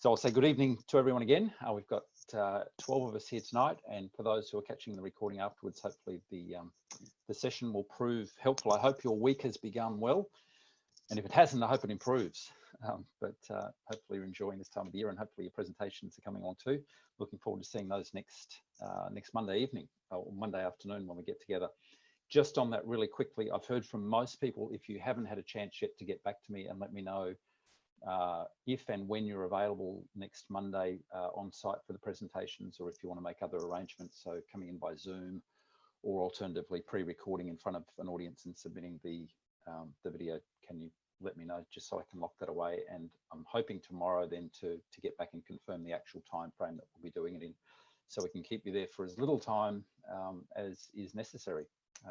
So I'll say good evening to everyone again. We've got 12 of us here tonight, and for those who are catching the recording afterwards, hopefully the session will prove helpful. I hope your week has begun well, and if it hasn't, I hope it improves. But hopefully you're enjoying this time of the year, and hopefully your presentations are coming on too. Looking forward to seeing those next Monday evening or Monday afternoon when we get together. Just on that really quickly, I've heard from most people, if you haven't had a chance yet to get back to me and let me know if and when you're available next Monday on site for the presentations, or if you want to make other arrangements, so coming in by Zoom or alternatively pre-recording in front of an audience and submitting the video, can you let me know just so I can lock that away? And I'm hoping tomorrow then to get back and confirm the actual time frame that we'll be doing it in, so we can keep you there for as little time as is necessary,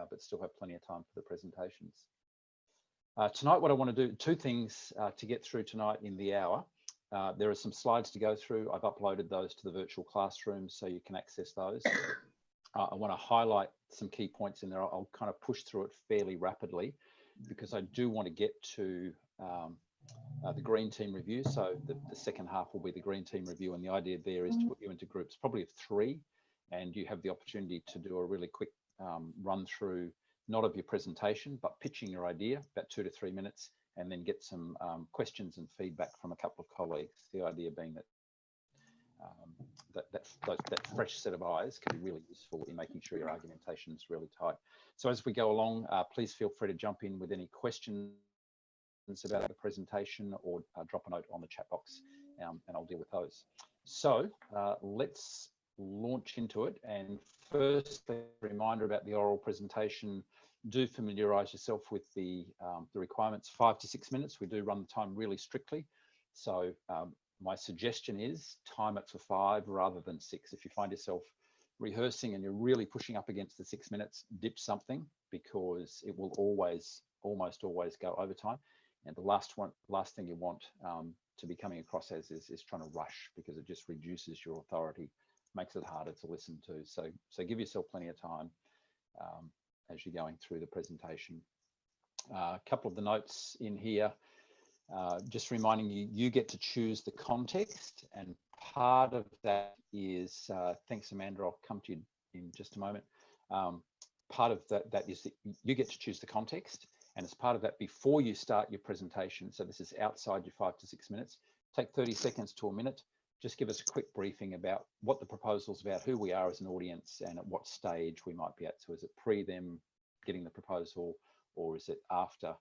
but still have plenty of time for the presentations. Tonight, what I want to do, two things to get through tonight in the hour. There are some slides to go through. I've uploaded those to the virtual classroom so you can access those. I want to highlight some key points in there. I'll kind of push through it fairly rapidly because I do want to get to the green team review. So the second half will be the green team review, and the idea there is to put you into groups, probably of 3, and you have the opportunity to do a really quick run through, not of your presentation, but pitching your idea, about 2 to 3 minutes, and then get some questions and feedback from a couple of colleagues. The idea being that that fresh set of eyes can be really useful in making sure your argumentation is really tight. So as we go along, please feel free to jump in with any questions about the presentation, or drop a note on the chat box, and I'll deal with those. So let's launch into it. And first, a reminder about the oral presentation. Do familiarise yourself with the requirements. 5 to 6 minutes. We do run the time really strictly. So my suggestion is time it for 5 rather than 6. If you find yourself rehearsing and you're really pushing up against the 6 minutes, dip something, because it will almost always go over time. And the last thing you want to be coming across as is trying to rush, because it just reduces your authority, makes it harder to listen to. So give yourself plenty of time as you're going through the presentation. A couple of the notes in here, just reminding you, you get to choose the context, and part of that is, thanks Amanda, I'll come to you in just a moment. Part of that is that you get to choose the context, and as part of that, before you start your presentation, so this is outside your 5 to 6 minutes, take 30 seconds to a minute. Just give us a quick briefing about what the proposal's about, who we are as an audience, and at what stage we might be at. So is it pre them getting the proposal, or is it after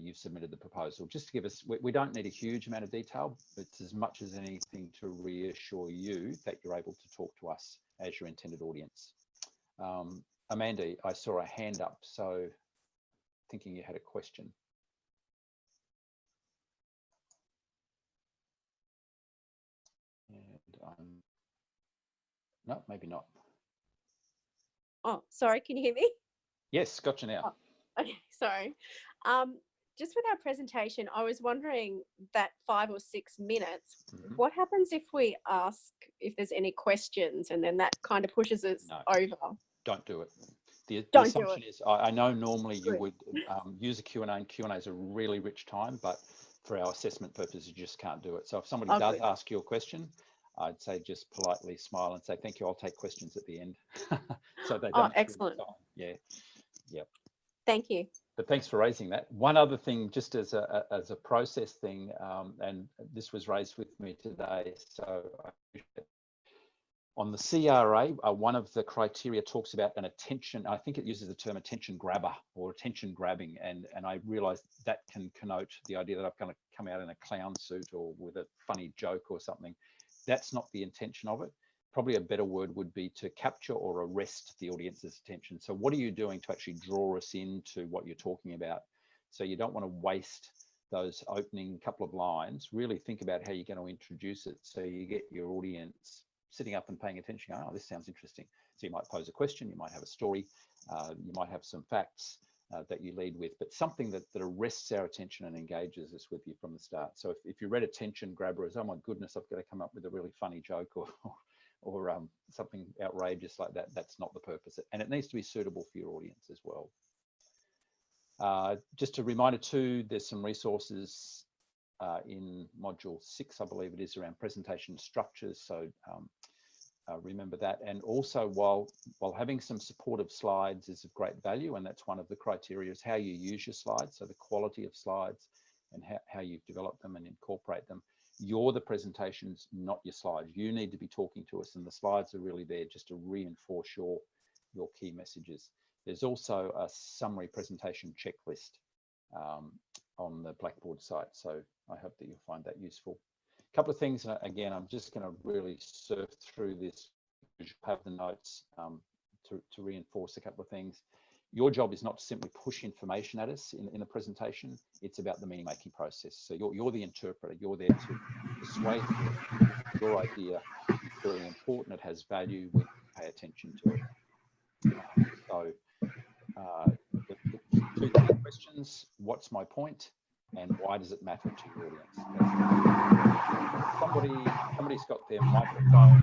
you've submitted the proposal? Just to give us, we don't need a huge amount of detail, but it's as much as anything to reassure you that you're able to talk to us as your intended audience. Amanda, I saw a hand up, so thinking you had a question. And no, maybe not. Oh, sorry, can you hear me? Yes, gotcha now. Oh, okay, sorry. Just with our presentation, I was wondering that 5 or 6 minutes, what happens if we ask if there's any questions, and then that kind of pushes us over? Don't do it. The assumption is, I know normally you would use a Q&A, and Q&A is a really rich time, but for our assessment purposes, you just can't do it. So if somebody does ask you a question, I'd say just politely smile and say, thank you, I'll take questions at the end. So they don't. Excellent. Yeah. Yep. Thank you. But thanks for raising that. One other thing, just as a process thing, and this was raised with me today, so I appreciate it. On the CRA, one of the criteria talks about an attention, I think it uses the term attention grabber or attention grabbing, and I realized that can connote the idea that I'm going to come out in a clown suit or with a funny joke or something. That's not the intention of it. Probably a better word would be to capture or arrest the audience's attention. So what are you doing to actually draw us into what you're talking about? So you don't want to waste those opening couple of lines. Really think about how you're going to introduce it, so you get your audience sitting up and paying attention. Oh, this sounds interesting. So you might pose a question, you might have a story, you might have some facts that you lead with, but something that arrests our attention and engages us with you from the start. So if you read attention grabber as, oh my goodness, I've got to come up with a really funny joke or something outrageous like that, that's not the purpose. And it needs to be suitable for your audience as well. Just a reminder too, there's some resources in module 6, I believe it is, around presentation structures. So remember that. And also, while having some supportive slides is of great value, and that's one of the criteria, is how you use your slides. So the quality of slides and how you've developed them and incorporate them. You're the presentations, not your slides. You need to be talking to us, and the slides are really there just to reinforce your key messages. There's also a summary presentation checklist on the Blackboard site. So I hope that you'll find that useful. A couple of things, again, I'm just going to really surf through this. You have the notes to reinforce a couple of things. Your job is not to simply push information at us in a presentation. It's about the meaning-making process. So you're the interpreter. You're there to persuade your idea. It's very important. It has value. We pay attention to it. So the two key questions: what's my point, and why does it matter to your audience? Somebody's got their microphone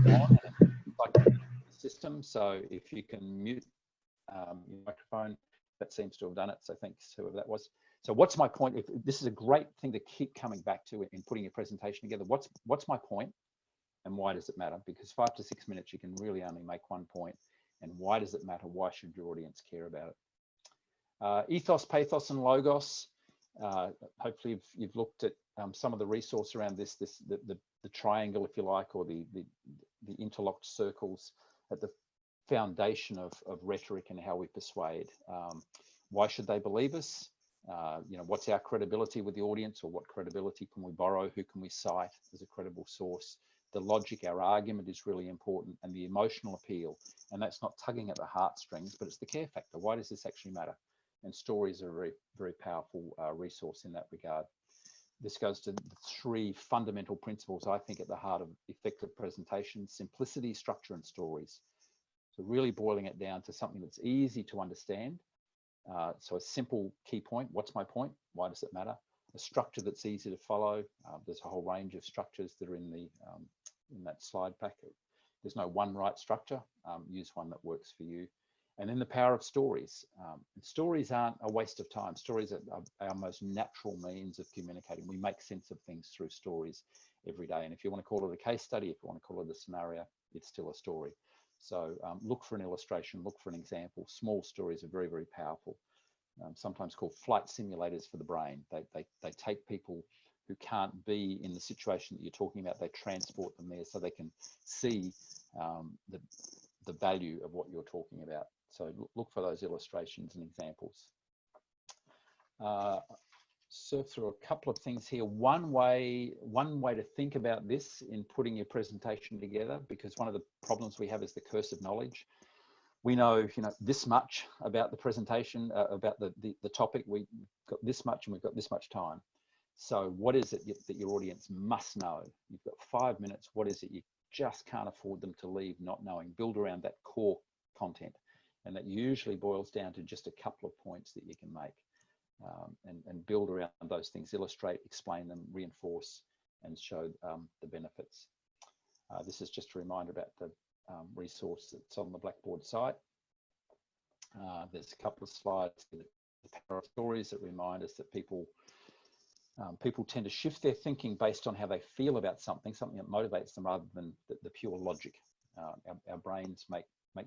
on, and it's like a system. So if you can mute your microphone, that seems to have done it. So thanks whoever that was. So what's my point? This is a great thing to keep coming back to in putting your presentation together. What's my point, and why does it matter? Because 5 to 6 minutes, you can really only make one point. And why does it matter? Why should your audience care about it? Ethos, pathos, and logos. Hopefully you've looked at some of the resource around this, the triangle, if you like, or the interlocked circles at the foundation of rhetoric and how we persuade. Why should they believe us? What's our credibility with the audience, or what credibility can we borrow? Who can we cite as a credible source? The logic, our argument is really important, and the emotional appeal. And that's not tugging at the heartstrings, but it's the care factor. Why does this actually matter? And stories are a very, very powerful resource in that regard. This goes to the 3 fundamental principles, I think, at the heart of effective presentation: simplicity, structure, and stories. So really boiling it down to something that's easy to understand. So a simple key point: what's my point? Why does it matter? A structure that's easy to follow. There's a whole range of structures that are in that slide pack. There's no one right structure. Use one that works for you. And then the power of stories. Stories aren't a waste of time. Stories are our most natural means of communicating. We make sense of things through stories every day. And if you want to call it a case study, if you want to call it a scenario, it's still a story. So look for an illustration, look for an example. Small stories are very, very powerful. Sometimes called flight simulators for the brain. They take people who can't be in the situation that you're talking about, they transport them there so they can see the value of what you're talking about. So look for those illustrations and examples. Surf through a couple of things here. One way to think about this in putting your presentation together, because one of the problems we have is the curse of knowledge. We know, this much about the presentation, about the topic. We've got this much, and we've got this much time. So what is it that your audience must know? You've got 5 minutes. What is it you just can't afford them to leave not knowing? Build around that core content. And that usually boils down to just a couple of points that you can make, and build around those things, illustrate, explain them, reinforce, and show the benefits. This is just a reminder about the resource that's on the Blackboard site. There's a couple of slides, the power of stories, that remind us that people tend to shift their thinking based on how they feel about something that motivates them, rather than the pure logic. Our brains make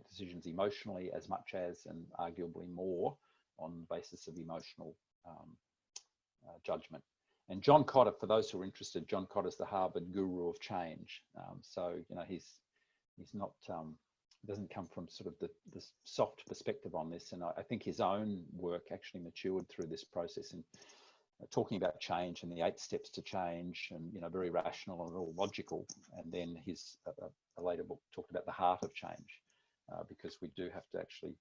decisions emotionally as much as, and arguably more, on the basis of emotional judgment. And John Cotter, for those who are interested, John Cotter is the Harvard guru of change. So he's not doesn't come from sort of the soft perspective on this, and I think his own work actually matured through this process, and talking about change and the 8 steps to change, and very rational and all logical. And then his a later book talked about the heart of change, because we do have to actually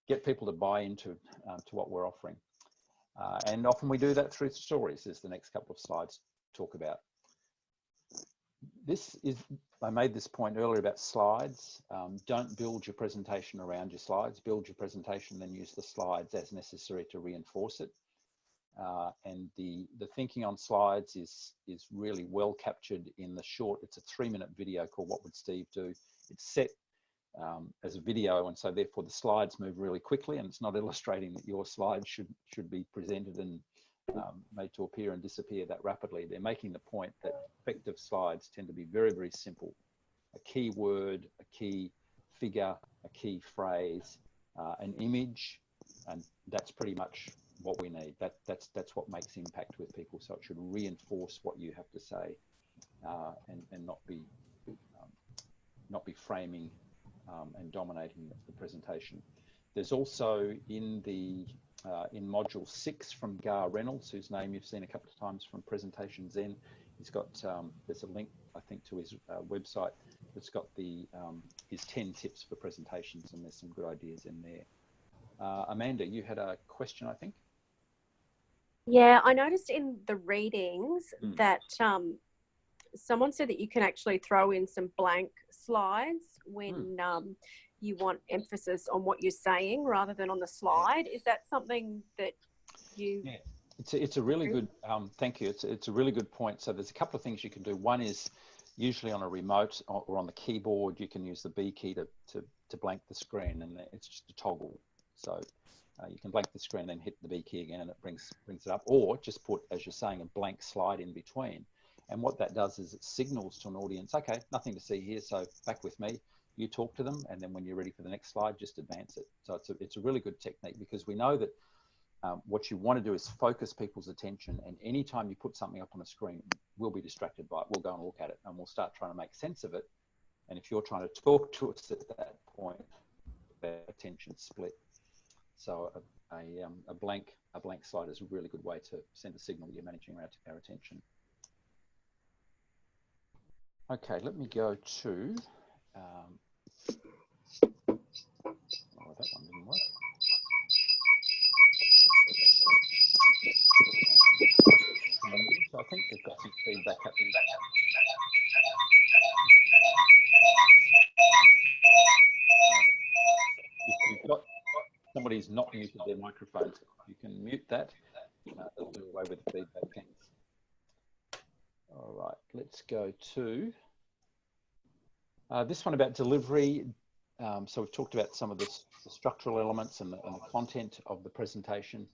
get people to buy into to what we're offering, and often we do that through stories, as the next couple of slides talk about. I made this point earlier about slides. Don't build your presentation around your slides. Build your presentation, then use the slides as necessary to reinforce it. And the thinking on slides is really well captured in the short. It's a 3-minute video called "What Would Steve Do?" It's set as a video, and so therefore the slides move really quickly, and it's not illustrating that your slides should be presented and made to appear and disappear that rapidly. They're making the point that effective slides tend to be very, very simple. A key word, a key figure, a key phrase, an image, and that's pretty much what we need. That's what makes impact with people. So it should reinforce what you have to say, and not be framing and dominating the presentation. There's also in module 6 from Gar Reynolds, whose name you've seen a couple of times from Presentation Zen. He's got there's a link, I think, to his website that's got his 10 tips for presentations, and there's some good ideas in there. Amanda, you had a question, I think. Yeah, I noticed in the readings that someone said that you can actually throw in some blank slides when you want emphasis on what you're saying rather than on the slide. Is that something that you... Yeah, it's a really good, thank you. It's a really good point. So there's a couple of things you can do. One is usually on a remote or on the keyboard, you can use the B key to blank the screen, and it's just a toggle. So you can blank the screen, then hit the B key again, and it brings it up. Or just put, as you're saying, a blank slide in between. And what that does is it signals to an audience, okay, nothing to see here, so back with me. You talk to them, and then when you're ready for the next slide, just advance it. So it's a really good technique, because we know that what you want to do is focus people's attention, and anytime you put something up on a screen, we'll be distracted by it. We'll go and look at it, and we'll start trying to make sense of it. And if you're trying to talk to us at that point, their attention split. So a blank slide is a really good way to send a signal you're managing our attention. Okay, let me go to, that one didn't work. So I think we've got some feedback happening. If you've got somebody's not muted their microphone, you can mute that. That'll do away with the feedback. Thanks. All right, let's go to this one about delivery. So we've talked about some of the structural elements and the content of the presentation.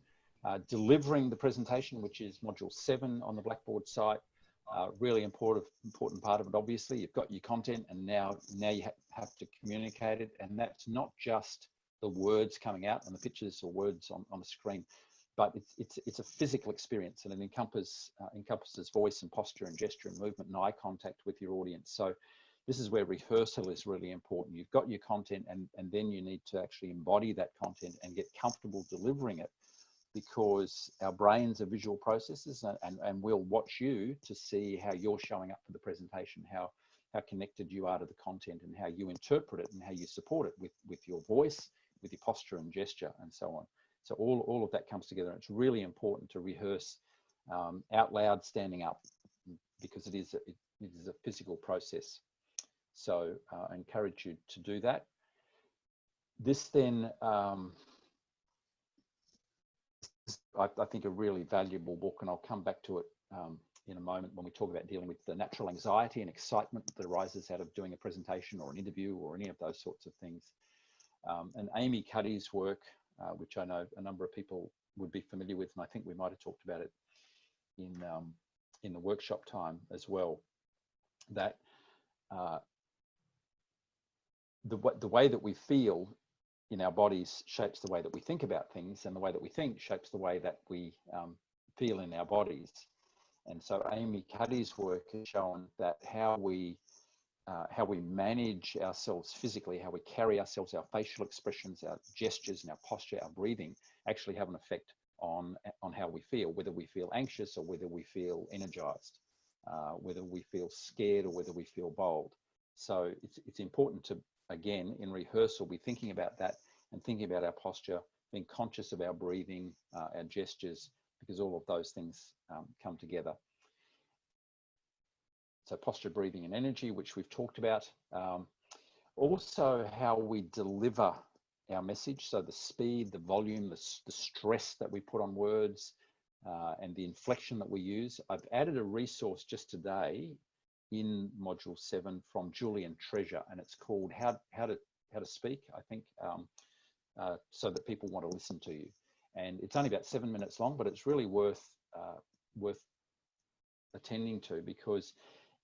Delivering the presentation, which is module 7 on the Blackboard site, really important part of it. Obviously, you've got your content, and now you have to communicate it, and that's not just the words coming out and the pictures or words on the screen, but it's a physical experience, and it encompasses voice and posture and gesture and movement and eye contact with your audience. So this is where rehearsal is really important. You've got your content, and then you need to actually embody that content and get comfortable delivering it, because our brains are visual processes, and we'll watch you to see how you're showing up for the presentation, how connected you are to the content, and how you interpret it and how you support it with your voice, with your posture and gesture, and so on. So all of that comes together. It's really important to rehearse out loud, standing up, because it is a physical process. So I encourage you to do that. This then, I think, a really valuable book, and I'll come back to it in a moment when we talk about dealing with the natural anxiety and excitement that arises out of doing a presentation or an interview or any of those sorts of things. And Amy Cuddy's work, which I know a number of people would be familiar with, and I think we might have talked about it in the workshop time as well, that the way that we feel in our bodies shapes the way that we think about things, and the way that we think shapes the way that we feel in our bodies. And so Amy Cuddy's work has shown that how we manage ourselves physically, how we carry ourselves, our facial expressions, our gestures and our posture, our breathing, actually have an effect on how we feel, whether we feel anxious or whether we feel energized, whether we feel scared or whether we feel bold. So it's important to, again, in rehearsal, be thinking about that and thinking about our posture, being conscious of our breathing, our gestures, because all of those things come together. So posture, breathing and energy, which we've talked about. Also how we deliver our message. So the speed, the volume, the stress that we put on words, and the inflection that we use. I've added a resource just today in module 7 from Julian Treasure, and it's called How to Speak, I think, so that people want to listen to you. And it's only about 7 minutes long, but it's really worth worth attending to, because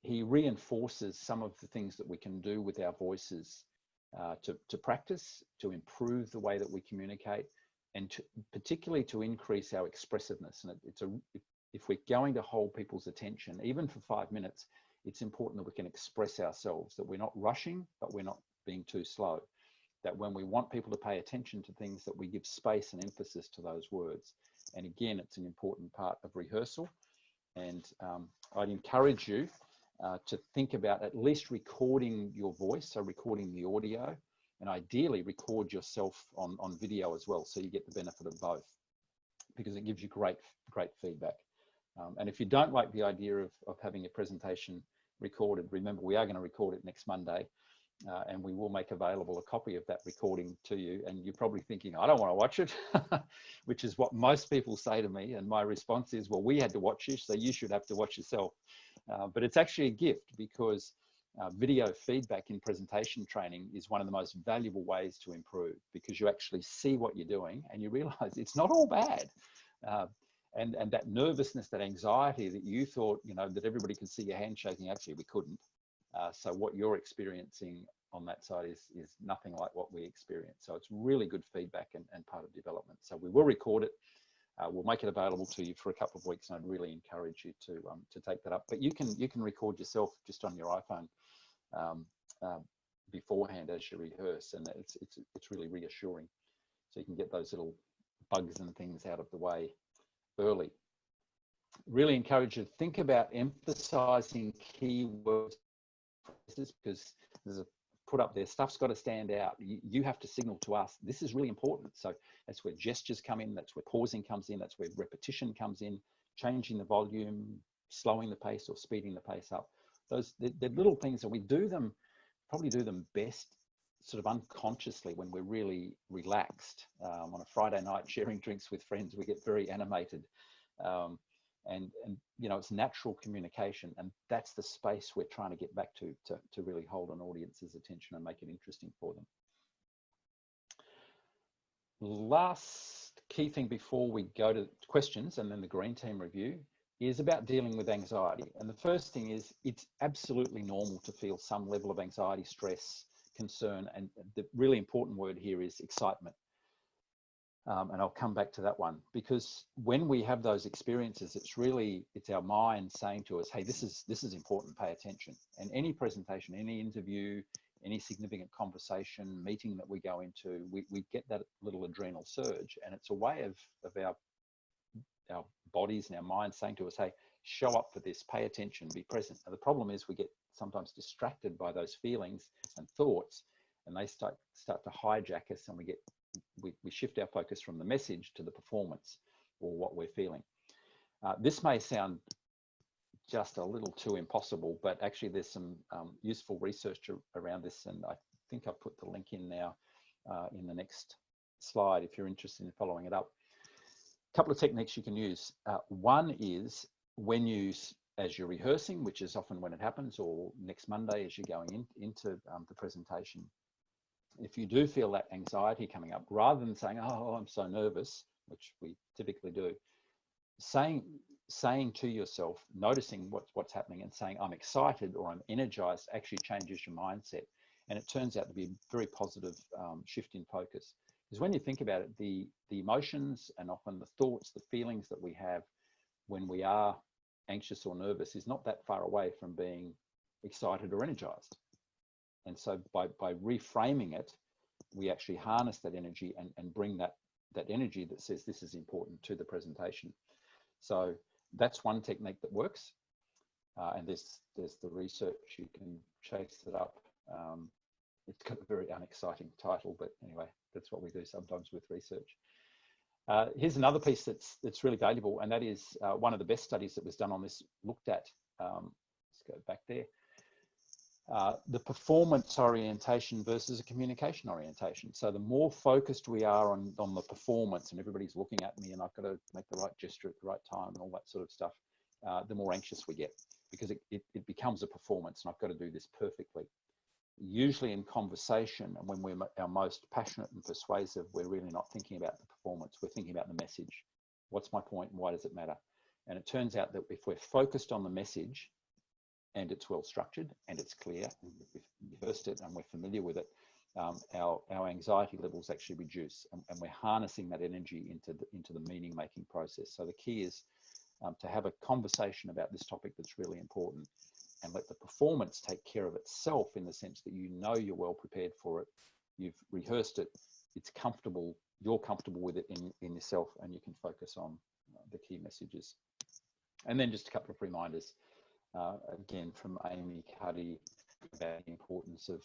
he reinforces some of the things that we can do with our voices to practice, to improve the way that we communicate, and particularly to increase our expressiveness. And if we're going to hold people's attention, even for 5 minutes, it's important that we can express ourselves, that we're not rushing, but we're not being too slow. That when we want people to pay attention to things, that we give space and emphasis to those words. And again, it's an important part of rehearsal. And I'd encourage you to think about at least recording your voice, so recording the audio, and ideally record yourself on video as well, so you get the benefit of both, because it gives you great feedback. And if you don't like the idea of having a presentation recorded, remember, we are going to record it next Monday, and we will make available a copy of that recording to you. And you're probably thinking, I don't want to watch it, which is what most people say to me. And my response is, well, we had to watch you, so you should have to watch yourself. But it's actually a gift, because video feedback in presentation training is one of the most valuable ways to improve, because you actually see what you're doing and you realize it's not all bad. And that nervousness, that anxiety that you thought, that everybody could see your hand shaking, actually we couldn't. So what you're experiencing on that side is nothing like what we experience. So it's really good feedback and part of development. So we will record it. We'll make it available to you for a couple of weeks, and I'd really encourage you to take that up. But you can record yourself just on your iPhone beforehand as you rehearse, and it's really reassuring. So you can get those little bugs and things out of the way early. Really encourage you to think about emphasizing keywords, because there's a put up there, stuff's got to stand out. You have to signal to us, this is really important. So that's where gestures come in, that's where pausing comes in, that's where repetition comes in, changing the volume, slowing the pace or speeding the pace up. They're little things, and we probably do them best sort of unconsciously when we're really relaxed. On a Friday night sharing drinks with friends, we get very animated. And it's natural communication, and that's the space we're trying to get back to really hold an audience's attention and make it interesting for them. Last key thing before we go to questions and then the green team review is about dealing with anxiety. And the first thing is, it's absolutely normal to feel some level of anxiety, stress, concern, and the really important word here is excitement. And I'll come back to that one, because when we have those experiences, it's our mind saying to us, hey, this is important, pay attention. And any presentation, any interview, any significant conversation, meeting that we go into, we get that little adrenal surge, and it's a way of our bodies and our minds saying to us, hey, show up for this, pay attention, be present. Now, the problem is we get sometimes distracted by those feelings and thoughts, and they start to hijack us, and we shift our focus from the message to the performance or what we're feeling. This may sound just a little too impossible, but actually there's some useful research around this, and I think I've put the link in now in the next slide if you're interested in following it up. A couple of techniques you can use. One is as you're rehearsing, which is often when it happens, or next Monday as you're going into the presentation. If you do feel that anxiety coming up, rather than saying, oh, I'm so nervous, which we typically do, saying to yourself, noticing what's happening and saying, I'm excited or I'm energized, actually changes your mindset. And it turns out to be a very positive shift in focus. Because when you think about it, the emotions and often the thoughts, the feelings that we have when we are anxious or nervous is not that far away from being excited or energized. And so by reframing it, we actually harness that energy and bring that energy that says this is important to the presentation. So that's one technique that works. And there's the research, you can chase it up. It's got a very unexciting title, but anyway, that's what we do sometimes with research. Here's another piece that's really valuable, and that is one of the best studies that was done on this looked at, let's go back there, the performance orientation versus a communication orientation. So the more focused we are on the performance, and everybody's looking at me and I've got to make the right gesture at the right time and all that sort of stuff, the more anxious we get, because it becomes a performance and I've got to do this perfectly. Usually in conversation, and when we're our most passionate and persuasive, we're really not thinking about the performance, we're thinking about the message. What's my point and why does it matter? And it turns out that if we're focused on the message and it's well structured and it's clear, and we've rehearsed it and we're familiar with it, our anxiety levels actually reduce, and we're harnessing that energy into the meaning making process. So the key is to have a conversation about this topic that's really important, and let the performance take care of itself, in the sense that you know you're well prepared for it, you've rehearsed it, it's comfortable, you're comfortable with it in yourself, and you can focus on the key messages. And then just a couple of reminders, again from Amy Cuddy, about the importance of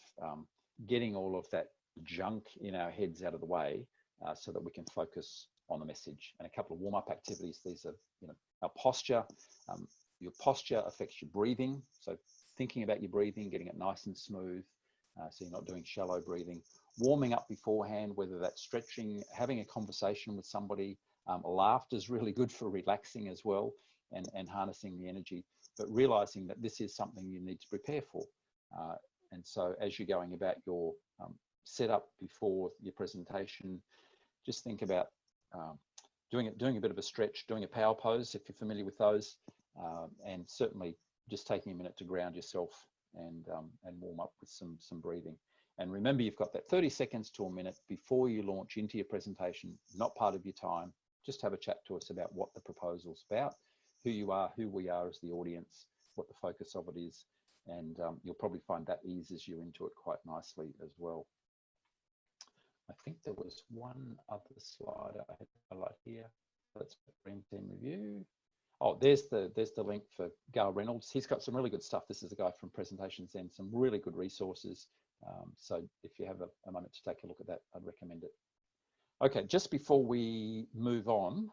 getting all of that junk in our heads out of the way, so that we can focus on the message. And a couple of warm-up activities. These are, our posture. Your posture affects your breathing. So thinking about your breathing, getting it nice and smooth, so you're not doing shallow breathing. Warming up beforehand, whether that's stretching, having a conversation with somebody. Laughter is really good for relaxing as well, and harnessing the energy, but realizing that this is something you need to prepare for. And so as you're going about your setup before your presentation, just think about doing a bit of a stretch, doing a power pose if you're familiar with those, and certainly just taking a minute to ground yourself and warm up with some breathing. And remember, you've got that 30 seconds to a minute before you launch into your presentation, not part of your time. Just have a chat to us about what the proposal's about, who you are, who we are as the audience, what the focus of it is. And you'll probably find that eases you into it quite nicely as well. I think there was one other slide I had to highlight here. That's Green Team Review. Oh, there's the link for Gail Reynolds. He's got some really good stuff. This is a guy from Presentation Zen, some really good resources. So if you have a moment to take a look at that, I'd recommend it. Okay, just before we move on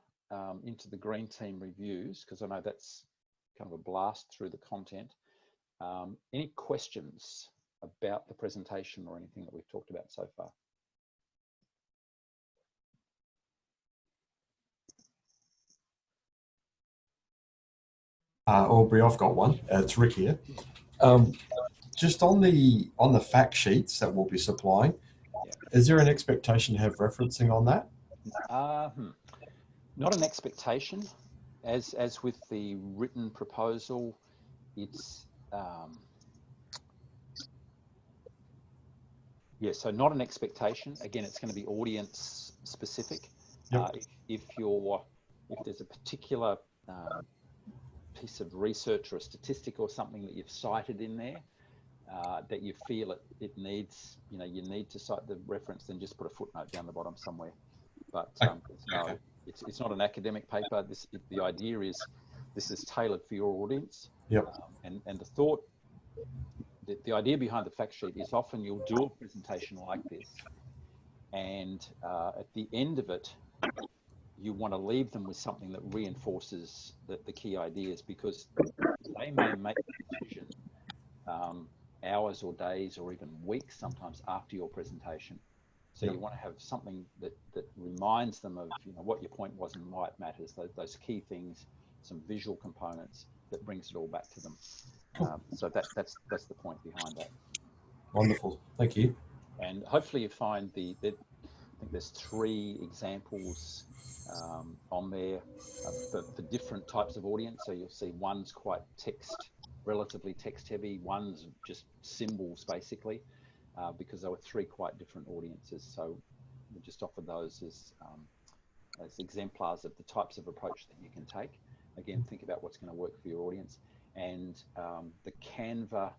into the Green Team Reviews, because I know that's kind of a blast through the content. Any questions about the presentation or anything that we've talked about so far? Aubrey, I've got one. It's Rick here. Just on the fact sheets that we'll be supplying, is there an expectation to have referencing on that? Not an expectation. As with the written proposal, it's so not an expectation. Again, it's going to be audience specific. Yep. If there's a particular piece of research or a statistic or something that you've cited in there that you feel it needs, you need to cite the reference, then just put a footnote down the bottom somewhere. But no, it's not an academic paper. The idea is this is tailored for your audience. Yep. And the thought, the idea behind the fact sheet is often you'll do a presentation like this, and at the end of it, you want to leave them with something that reinforces the key ideas, because they may make the decision hours or days or even weeks sometimes after your presentation. So you want to have something that reminds them of what your point was and why it matters, those key things, some visual components that brings it all back to them. So that's the point behind that. Wonderful, thank you. And hopefully you find I think there's 3 examples on there for different types of audience. So you'll see one's quite relatively text heavy, one's just symbols basically, because there were 3 quite different audiences. So we just offer those as exemplars of the types of approach that you can take. Again, think about what's going to work for your audience. And the Canva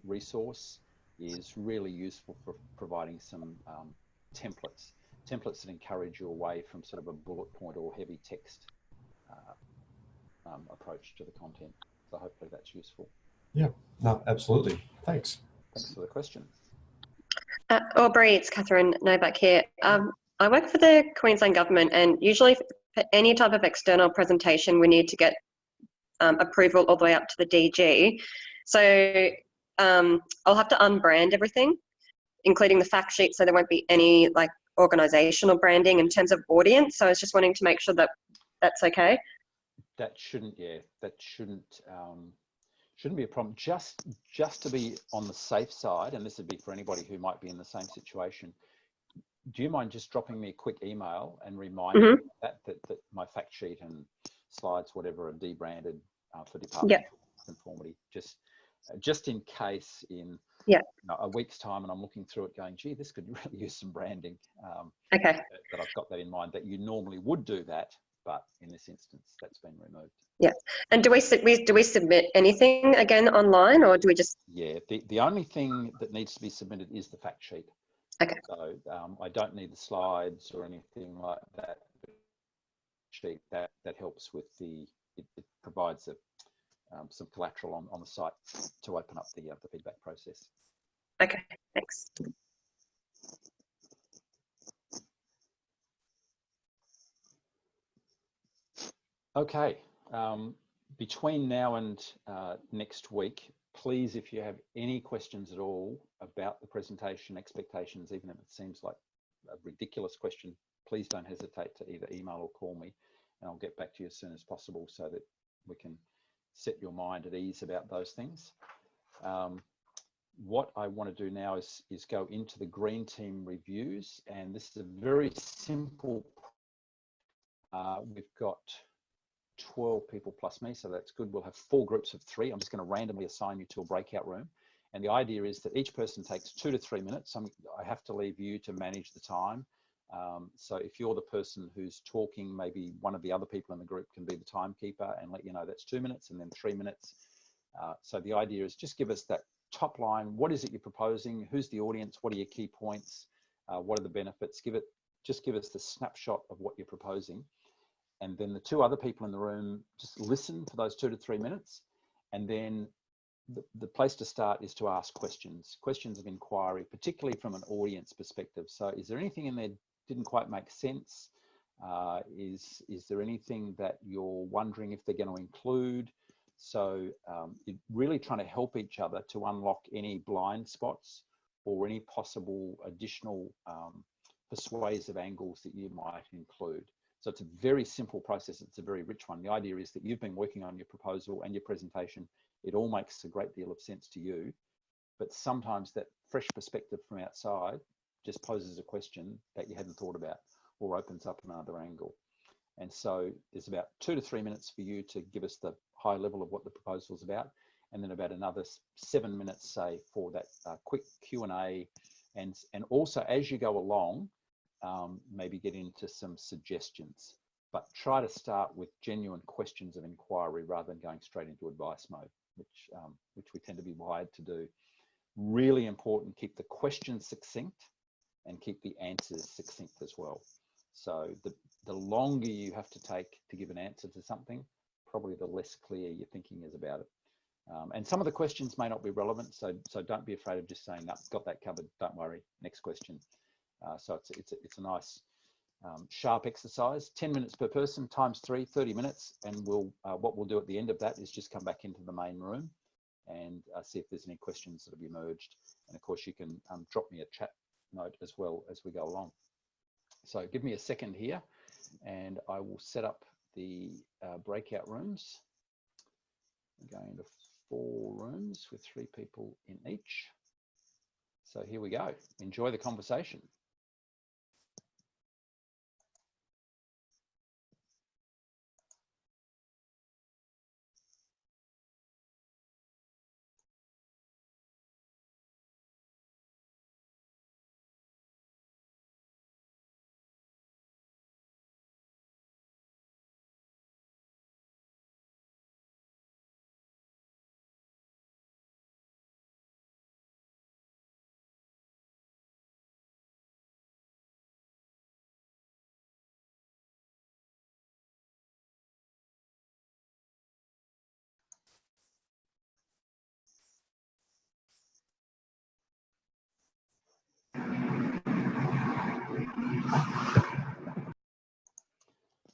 resource is really useful for providing some templates that encourage you away from sort of a bullet point or heavy text approach to the content. So hopefully that's useful. Yeah, no, absolutely. Thanks. Thanks for the question. Aubrey, it's Catherine Novak here. I work for the Queensland Government, and usually for any type of external presentation, we need to get approval all the way up to the DG. So I'll have to unbrand everything, including the fact sheet, so there won't be any organizational branding in terms of audience. So I was just wanting to make sure that that's okay. That shouldn't be a problem. Just to be on the safe side, and this would be for anybody who might be in the same situation, do you mind just dropping me a quick email and reminding me that my fact sheet and slides, whatever, are debranded for department conformity, just in case in a week's time and I'm looking through it going, gee, this could really use some branding. Okay. That I've got that in mind, that you normally would do that, but in this instance, that's been removed. Yeah. And do we submit anything again online, or do we just? Yeah. The only thing that needs to be submitted is the fact sheet. Okay. So I don't need the slides or anything like that. Sheet that helps with it provides some collateral on the site to open up the feedback process. Okay. Thanks. Okay, between now and next week, please, if you have any questions at all about the presentation expectations, even if it seems like a ridiculous question, please don't hesitate to either email or call me, and I'll get back to you as soon as possible so that we can set your mind at ease about those things. What I want to do now is go into the green team reviews, and this is a very simple. We've got 12 people plus me, so that's good. We'll have 4 groups of 3. I'm just going to randomly assign you to a breakout room. And the idea is that each person takes 2 to 3 minutes. I have to leave you to manage the time. So if you're the person who's talking, maybe one of the other people in the group can be the timekeeper and let you know that's 2 minutes and then 3 minutes. So the idea is just give us that top line. What is it you're proposing? Who's the audience? What are your key points? What are the benefits? Just give us the snapshot of what you're proposing. And then the 2 other people in the room just listen for those 2 to 3 minutes. And then the place to start is to ask questions of inquiry, particularly from an audience perspective. So is there anything in there didn't quite make sense? Is there anything that you're wondering if they're going to include? So really trying to help each other to unlock any blind spots or any possible additional persuasive angles that you might include. So it's a very simple process. It's a very rich one. The idea is that you've been working on your proposal and your presentation. It all makes a great deal of sense to you, but sometimes that fresh perspective from outside just poses a question that you hadn't thought about or opens up another angle. And so there's about 2 to 3 minutes for you to give us the high level of what the proposal is about, and then about another 7 minutes, say, for that quick Q&A. And also, as you go along, maybe get into some suggestions, but try to start with genuine questions of inquiry rather than going straight into advice mode, which we tend to be wired to do. Really important, keep the questions succinct and keep the answers succinct as well. So the longer you have to take to give an answer to something, probably the less clear your thinking is about it. And some of the questions may not be relevant, so don't be afraid of just saying, no, got that covered, don't worry, next question. So it's a nice sharp exercise. 10 minutes per person times 3, 30 minutes, and what we'll do at the end of that is just come back into the main room and see if there's any questions that have emerged. And of course, you can drop me a chat note as well as we go along. So give me a second here, and I will set up the breakout rooms. We're going to 4 rooms with 3 people in each. So here we go. Enjoy the conversation.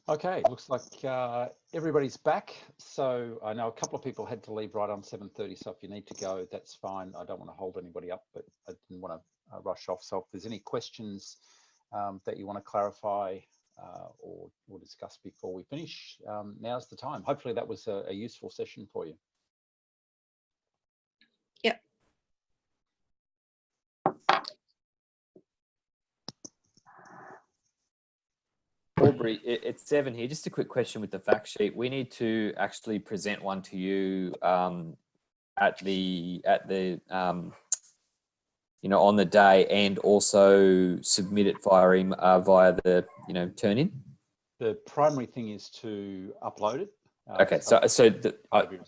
Okay, looks like everybody's back. So I know a couple of people had to leave right on 7:30. So if you need to go, that's fine. I don't want to hold anybody up, but I didn't want to rush off. So if there's any questions that you want to clarify or discuss before we finish, now's the time. Hopefully that was a useful session for you. Yep. Aubrey. Aubrey, it's Evan here. Just a quick question with the fact sheet. We need to actually present one to you at the on the day, and also submit it via via the turn in. The primary thing is to upload it. Okay,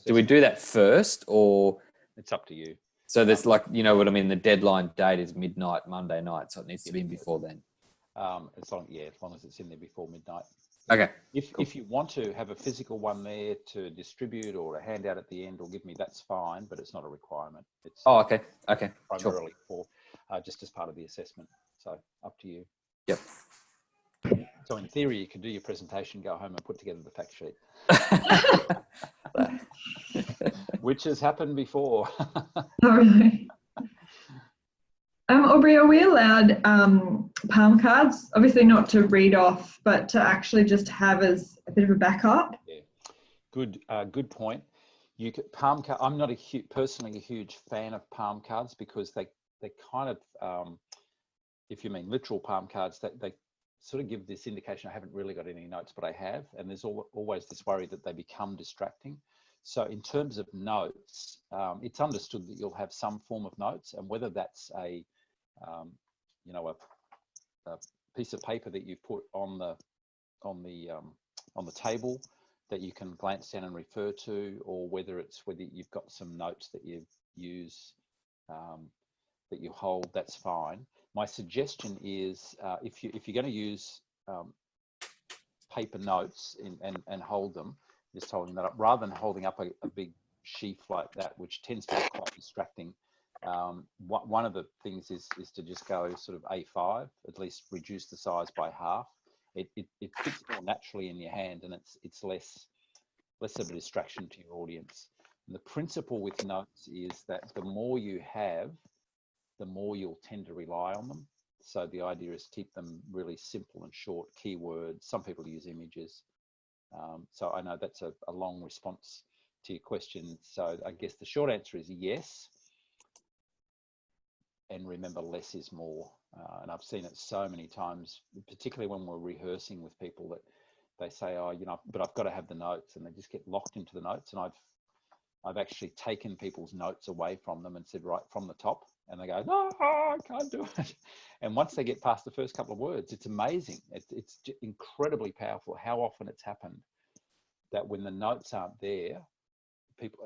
do we do that first, or it's up to you? So there's what I mean. The deadline date is midnight Monday night, so it needs to be in before then. As long as it's in there before midnight. Okay. If you want to have a physical one there to distribute or a handout at the end or give me, that's fine, but it's not a requirement. It's okay. Primarily for just as part of the assessment. So up to you. Yep. So in theory, you can do your presentation, go home and put together the fact sheet. Which has happened before. Oh, really? Aubrey, are we allowed palm cards? Obviously not to read off, but to actually just have as a bit of a backup. Yeah, good point. You could palm card. I'm not personally a huge fan of palm cards because they kind of, if you mean literal palm cards, they sort of give this indication I haven't really got any notes, but I have, and there's always this worry that they become distracting. So in terms of notes, it's understood that you'll have some form of notes, and whether that's a piece of paper that you put on the table that you can glance down and refer to, or whether you've got some notes that you use that you hold, that's fine. My suggestion is if you're going to use paper notes and hold them, just holding that up rather than holding up a big sheaf like that, which tends to be quite distracting. One of the things is to just go sort of A5, at least reduce the size by half. It fits more naturally in your hand, and it's less of a distraction to your audience. And the principle with notes is that the more you have, the more you'll tend to rely on them. So the idea is keep them really simple and short, keywords. Some people use images. So I know that's a long response to your question. So I guess the short answer is yes. And remember, less is more. And I've seen it so many times, particularly when we're rehearsing with people, that they say, oh, but I've got to have the notes, and they just get locked into the notes. And I've actually taken people's notes away from them and said, right from the top, and they go, no, I can't do it. And once they get past the first couple of words, it's amazing. It's incredibly powerful how often it's happened that when the notes aren't there,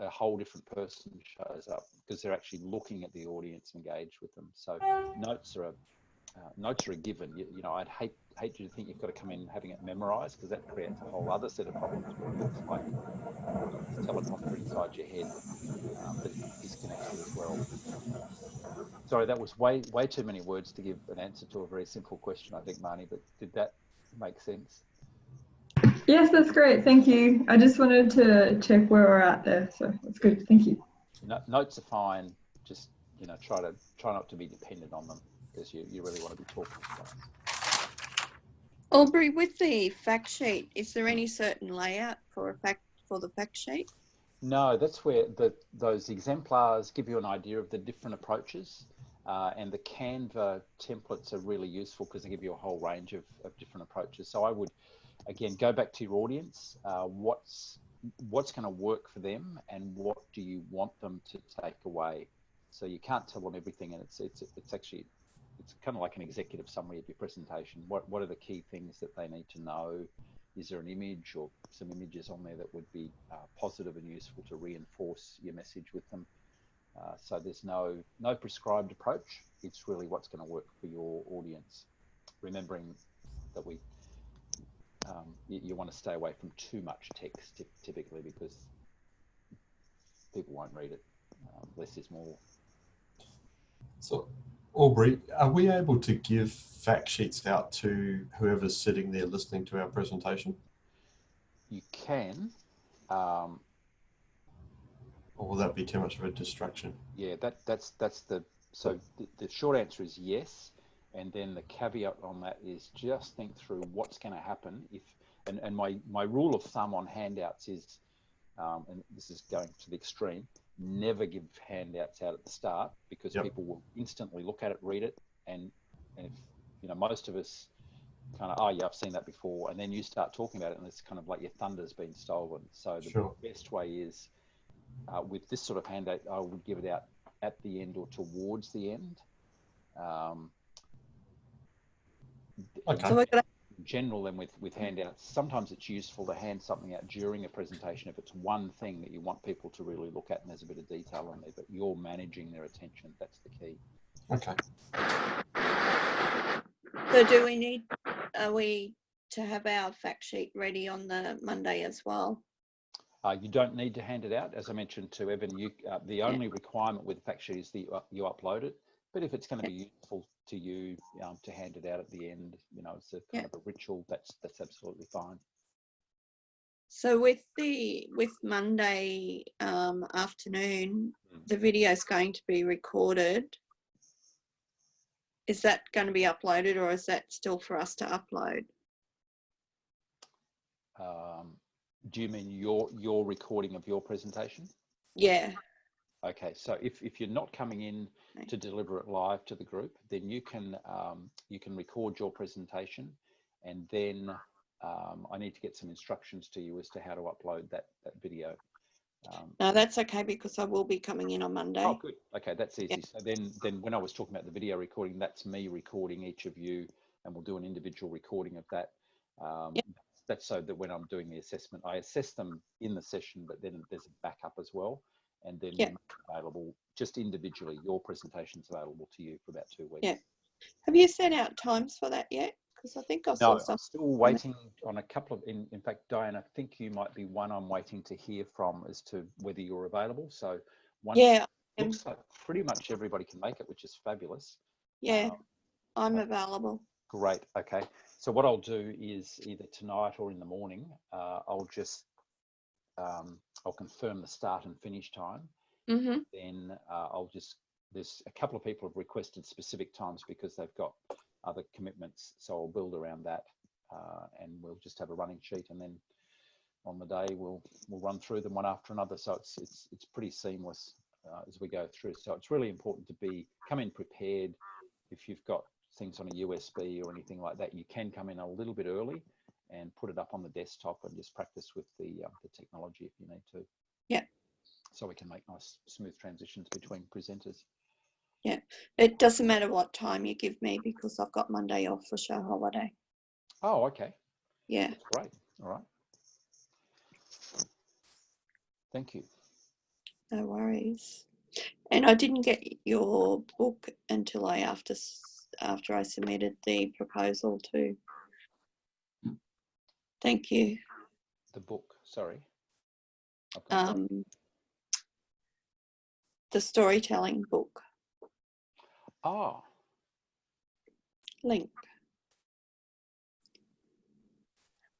a whole different person shows up because they're actually looking at the audience, engaged with them. So notes are a given. I'd hate you to think you've got to come in having it memorized, because that creates a whole other set of problems where it looks like it's a teleprompter inside your head, but it disconnects you as well. Sorry, that was way too many words to give an answer to a very simple question, I think, Marnie, but did that make sense? Yes, that's great. Thank you. I just wanted to check where we're at there. So that's good. Thank you. Notes are fine. Just, try not to be dependent on them, because you really want to be talking to us. Aubrey, with the fact sheet, is there any certain layout for the fact sheet? No, that's where those exemplars give you an idea of the different approaches, and the Canva templates are really useful because they give you a whole range of different approaches. So I would, again, go back to your audience. What's going to work for them, and what do you want them to take away? So you can't tell them everything, and it's kind of like an executive summary of your presentation. What are the key things that they need to know? Is there an image or some images on there that would be positive and useful to reinforce your message with them? So there's no prescribed approach. It's really what's going to work for your audience. Remembering that you want to stay away from too much text typically, because people won't read it. Less is more. So, Aubrey, are we able to give fact sheets out to whoever's sitting there listening to our presentation? You can. Or will that be too much of a distraction? Yeah, that's the short answer is yes. And then the caveat on that is just think through what's going to happen if, and my rule of thumb on handouts is, and this is going to the extreme, never give handouts out at the start, because people will instantly look at it, read it, and if most of us kind of, oh yeah, I've seen that before, and then you start talking about it, and it's kind of like your thunder's been stolen. So the Sure. best way is with this sort of handout, I would give it out at the end or towards the end. Okay. So we're gonna, In general, then with handouts, sometimes it's useful to hand something out during a presentation if it's one thing that you want people to really look at and there's a bit of detail on there, but you're managing their attention. That's the key. Okay. so do we need, are we to have our fact sheet ready on the Monday as well? You don't need to hand it out. As I mentioned to Evan, the only requirement with the fact sheet is that you upload it. But if it's going to be useful to you to hand it out at the end, it's a kind of a ritual, that's absolutely fine. So with Monday afternoon, the video is going to be recorded. Is that going to be uploaded, or is that still for us to upload? Do you mean your recording of your presentation? Yeah. Okay, so if you're not coming in to deliver it live to the group, then you can record your presentation, and then I need to get some instructions to you as to how to upload that video. No, that's okay, because I will be coming in on Monday. Oh, good. Okay, that's easy. So then when I was talking about the video recording, that's me recording each of you, and we'll do an individual recording of that. That's so that when I'm doing the assessment, I assess them in the session, but then there's a backup as well. And then available just individually, your presentation's available to you for about 2 weeks. Yeah. Have you sent out times for that yet? Because I think I saw some. I'm still waiting on a couple of, in fact, Diane, I think you might be one I'm waiting to hear from as to whether you're available. So looks like pretty much everybody can make it, which is fabulous. Yeah, I'm available. Great. Okay. So what I'll do is either tonight or in the morning, I'll just I'll confirm the start and finish time. Mm-hmm. Then there's a couple of people have requested specific times because they've got other commitments. So I'll build around that, and we'll just have a running sheet, and then on the day we'll run through them one after another. So it's pretty seamless as we go through. So it's really important to come in prepared. If you've got things on a USB or anything like that, you can come in a little bit early and put it up on the desktop and just practice with the technology if you need to. Yeah. So we can make nice smooth transitions between presenters. Yeah, it doesn't matter what time you give me because I've got Monday off for show holiday. Oh, okay. Yeah. That's great. All right. Thank you. No worries. And I didn't get your book until after I submitted the proposal too. Thank you. The book, sorry. The storytelling book. Oh. Link.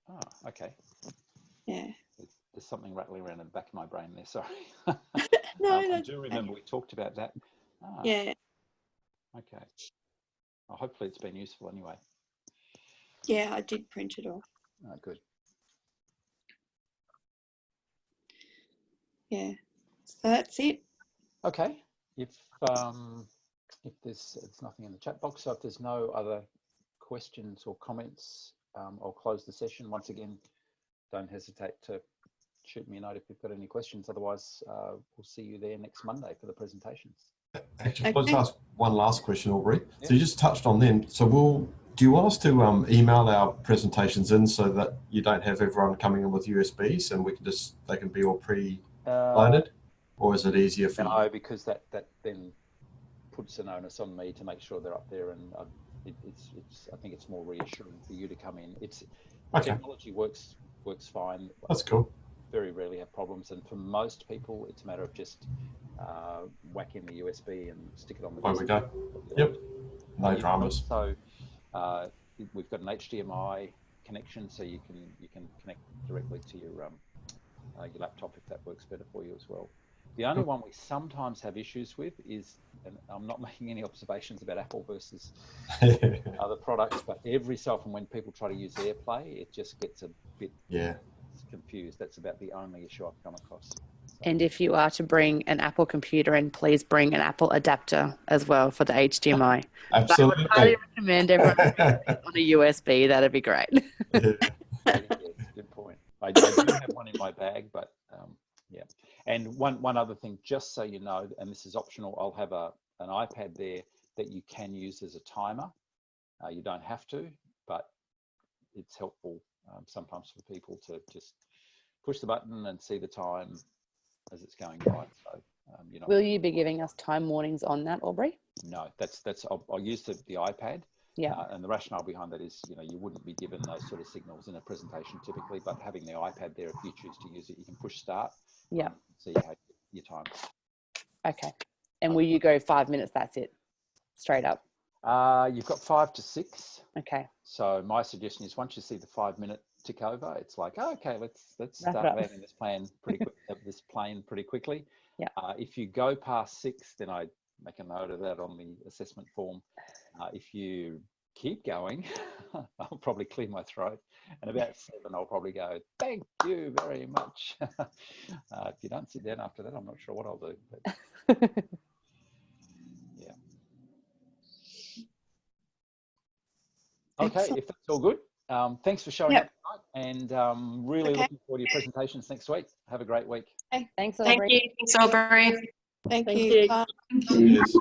Oh, okay. Yeah. There's something rattling around in the back of my brain there, sorry. No, I do remember we talked about that. Ah, yeah. Okay. Well, hopefully it's been useful anyway. Yeah, I did print it off. Oh, good. Yeah. So that's it. Okay. If there's nothing in the chat box, so if there's no other questions or comments, I'll close the session. Once again, don't hesitate to shoot me a note if you've got any questions. Otherwise, we'll see you there next Monday for the presentations. Actually, I'll just ask one last question, Aubrey. Yeah. So you just touched on them. So do you want us to email our presentations in so that you don't have everyone coming in with USBs and they can be all pre-loaded? Or is it easier for you? No, because that then puts an onus on me to make sure they're up there, and I think it's more reassuring for you to come in. Technology works fine. That's cool. Very rarely have problems, and for most people, it's a matter of just whack in the USB and stick it on the There desktop. we go. Yep. No dramas. So we've got an HDMI connection, so you can connect directly to your laptop if that works better for you as well. The only one we sometimes have issues with is, and I'm not making any observations about Apple versus other products, but every so often when people try to use AirPlay, it just gets a bit confused. That's about the only issue I've come across. And if you are to bring an Apple computer in, please bring an Apple adapter as well for the HDMI. Absolutely. I would highly recommend everyone on a USB. That'd be great. Yeah. Good point. I do have one in my bag, but yeah. And one other thing, just so you know, and this is optional, I'll have an iPad there that you can use as a timer. You don't have to, but it's helpful sometimes for people to just push the button and see the time as it's going by. So, you know. Will you be giving us time warnings on that, Aubrey? No, I'll use the iPad. Yeah. And the rationale behind that is, you know, you wouldn't be given those sort of signals in a presentation typically, but having the iPad there, if you choose to use it, you can push start. Yeah. So you have your time. Okay. And will you go 5 minutes? That's it, straight up. You've got 5 to 6. Okay. So my suggestion is once you see the 5 minute tick over, it's like, oh, okay, let's Wrap start it up. landing this plane pretty quickly. Yeah. If you go past 6, then I make a note of that on the assessment form. If you keep going, I'll probably clear my throat, and about 7, I'll probably go, thank you very much. If you don't sit down after that, I'm not sure what I'll do. But yeah. Okay, Excellent. if that's all good. Thanks for showing Yep. up tonight, and really Okay. looking forward to your presentations next week. Have a great week. Thanks, Thank Aubrey. you. Thanks, Aubrey. Thank Thank you. you. Bye. Thank you. Yes.